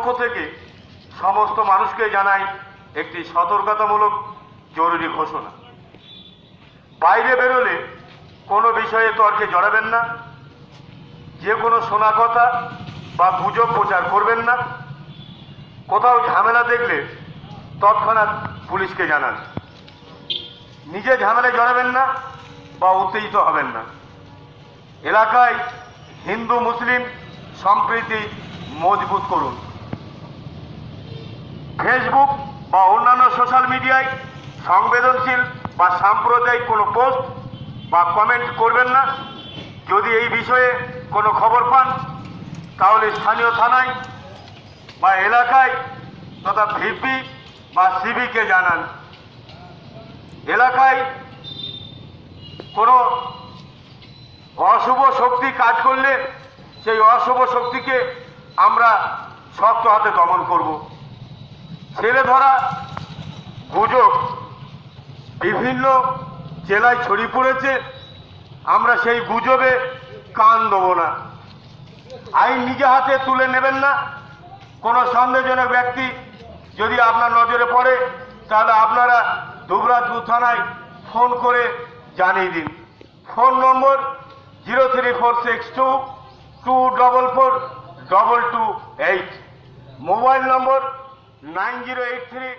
পক্ষ থেকে সমস্ত মানুষকে জানাই একটি সতর্কতামূলক জরুরি ঘোষণা। বাইরে বেরোলে কোনো বিষয়ে তর্কে জড়াবেন না, যে কোনো শোনা কথা বা গুজব প্রচার করবেন না। কোথাও ঝামেলা দেখলে তৎক্ষণাৎ পুলিশকে জানান। নিজে ঝামেলায় জড়াবেন না বা উত্তেজিত হবেন না। এলাকায় হিন্দু মুসলিম সম্প্রীতি মজবুত করুন। ফেসবুক বা অন্যান্য সোশ্যাল মিডিয়ায় সংবেদনশীল বা সাম্প্রদায়িক কোনো পোস্ট বা কমেন্ট করবেন না। যদি এই বিষয়ে কোনো খবর পান তাহলে স্থানীয় থানায় বা এলাকায় তথা ভিপি বা সিভিকে জানান। এলাকায় কোনো অশুভ শক্তি কাজ করলে সেই অশুভ শক্তিকে আমরা শক্ত হাতে দমন করব। ছেলে ধরা গুজব বিভিন্ন জেলায় ছড়িয়ে পড়েছে, আমরা সেই গুজবে কান দেব না। আইন নিজে হাতে তুলে নেবেন না। কোনো সন্দেহজনক ব্যক্তি যদি আপনার নজরে পড়ে তাহলে আপনারা দুবরাজপুর থানায় ফোন করে জানিয়ে দিন। ফোন নম্বর 03462244228, মোবাইল নম্বর 9083